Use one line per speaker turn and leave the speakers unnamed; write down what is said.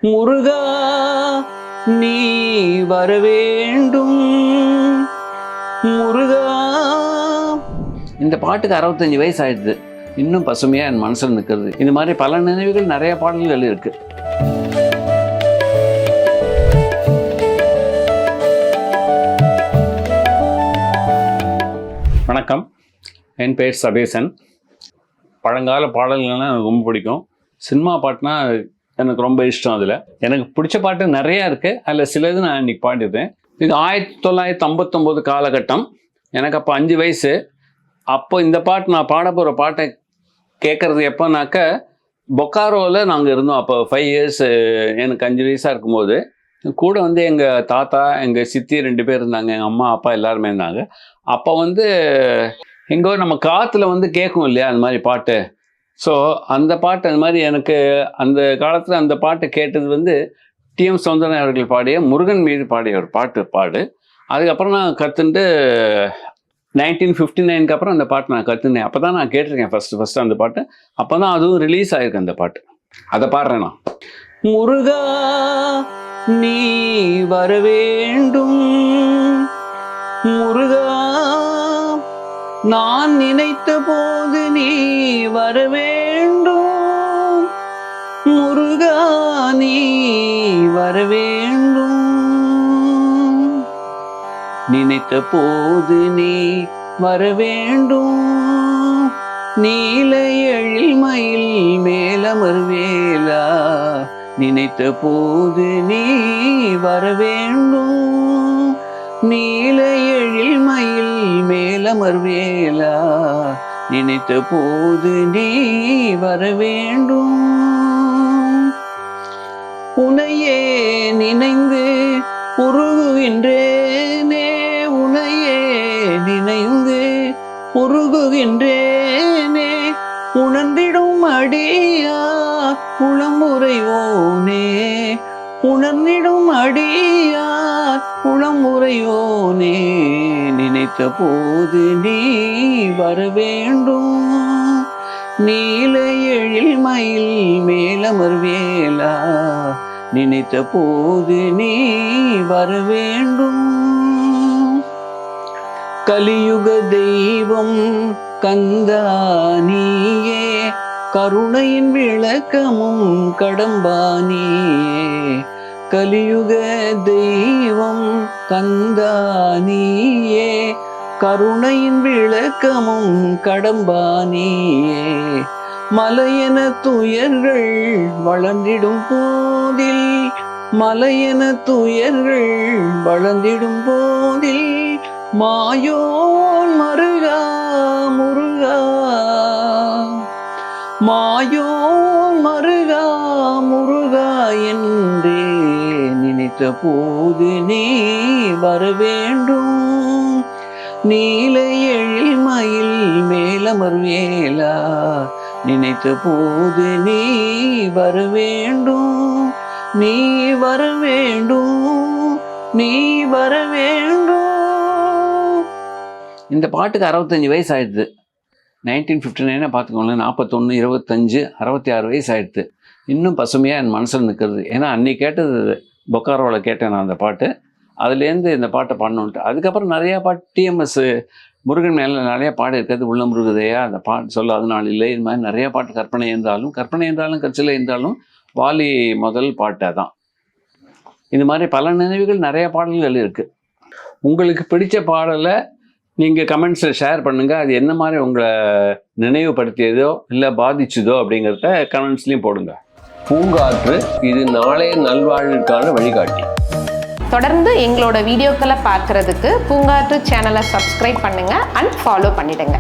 முருகா நீ வரவேண்டும் முருகா. இந்த பாட்டுக்கு 65 வயசு ஆயிடுது, இன்னும் பசுமையாக என் மனசில் நிற்கிறது. இந்த மாதிரி பல நினைவுகள், நிறைய பாடல்கள் இருக்கு. வணக்கம், என் பேர் சபேசன். பழங்கால பாடல்கள்லாம் எனக்கு ரொம்ப பிடிக்கும். சினிமா பாட்டுனா எனக்கு ரொம்ப இஷ்டம். அதில் எனக்கு பிடிச்ச பாட்டு நிறையா இருக்குது. அதில் சிலது நான் இன்றைக்கி பாடிட்டேன். இது 1959 காலகட்டம். எனக்கு அப்போ 5 வயசு. அப்போ இந்த பாட்டு நான் பாட போகிற பாட்டை கேட்குறது எப்போனாக்க, பொக்காரோவில் நாங்கள் இருந்தோம். அப்போ 5 இயர்ஸ், எனக்கு 5 வயசாக இருக்கும்போது கூட வந்து எங்கள் தாத்தா, எங்கள் சித்தி 2 பேர் இருந்தாங்க. எங்கள் அம்மா அப்பா எல்லாருமே இருந்தாங்க. அப்போ வந்து எங்கோ நம்ம காற்றுல வந்து கேட்கும் இல்லையா அந்த மாதிரி பாட்டு. ஸோ அந்த பாட்டு அந்த மாதிரி எனக்கு அந்த காலத்தில் அந்த பாட்டு கேட்டது வந்து டிஎம் சௌந்தரன் அவர்கள் பாடிய முருகன் மீது பாடிய ஒரு பாடு. அதுக்கப்புறம் நான் கற்றுட்டு 1959 அப்புறம் அந்த பாட்டு நான் கற்றுனேன். அப்போ தான் நான் கேட்டிருக்கேன் ஃபஸ்ட்டு அந்த பாட்டு. அப்போ தான் அதுவும் ரிலீஸ் ஆகிருக்கு அந்த பாட்டு. அதை பாடுறேன் நான். முருகா நீ வரவேண்டும் முருகா, நான் நினைத்த போது நீ வரவேண்டும் முருகா, நீ வரவேண்டும். நினைத்த போது நீ வரவேண்டும். நீல எழில் மயில் மேலமர்வேலா, நினைத்த போது நீ வரவேண்டும். நீல எழில் மயில் மேலமர்வேலா, நினைத்த போது நீ வரவேண்டும். உனையே நினைந்து உருகுகின்றேனே, உனையே நினைந்து உருகுகின்றேனே, உணர்ந்திடும் அடியா உளமுறையோனே, உணர்ந்திடும் அடியா உளமுறையோனே, நினைத்த போது நீ வரவேண்டும். நீல எழில் மயில் மேலமர்வேலா, நினைத்த போது நீ வரவேண்டும். கலியுக தெய்வம் கந்தா நீயே, கருணையின் விளக்கமும் கடம்பானியே. கலியுக தெய்வம் கந்தா நீயே, கருணையின் விளக்கமும் கடம்பானியே. மலையென துயர்கள் வளர்ந்திடும் போதில், மலையென துயர்கள் வளர்ந்திடும் போதில், மாயோன் மருகா முருகா, மாயோன் மருகா முருகா என்றே நினைத்த போது நீ வரவேண்டும். நீல எழில் மயில் மேலமர்வேலா, நினைத்த போது நீ வரவேண்டும். நீ வரவேண்டும், நீ வரவேண்டும். இந்த பாட்டுக்கு 65 வயசு ஆயிடுது. 1959 பார்த்துக்கோங்களேன். 41, 25, 66 வயசு ஆயிடுது. இன்னும் பசுமையாக என் மனசில் நிற்கிறது. ஏன்னா அன்றைக்கி கேட்டது பொக்காரோவில் கேட்டேன் நான் அந்த பாட்டு. அதுலேருந்து இந்த பாட்டை பாடணுன்ட்டு. அதுக்கப்புறம் நிறையா பாட்டு டிஎம்எஸ் முருகன் மேலே நிறையா பாடு இருக்கிறது. உள்ள முருகதையா அந்த பாட்டு சொல்லாத நாள் இல்லை. இது மாதிரி நிறையா பாட்டு கற்பனை இருந்தாலும் கட்சியில் இருந்தாலும் வாலி முதல் பாட்டு தான். இது மாதிரி பல நினைவுகள், நிறைய பாடல்கள் இருக்குது. உங்களுக்கு பிடிச்ச பாடலை நீங்கள் கமெண்ட்ஸில் ஷேர் பண்ணுங்கள். அது என்ன மாதிரி உங்களை நினைவுபடுத்தியதோ இல்லை பாதிச்சுதோ அப்படிங்கிறத கமெண்ட்ஸ்லேயும் போடுங்க. பூங்காற்று இது நாளைய நல்வாழ்விற்கான வழிகாட்டி.
தொடர்ந்து எங்களோட வீடியோக்களை பார்க்குறதுக்கு பூங்காற்று சேனலை சப்ஸ்கிரைப் பண்ணுங்கள் அண்ட் ஃபாலோ பண்ணிடுங்க.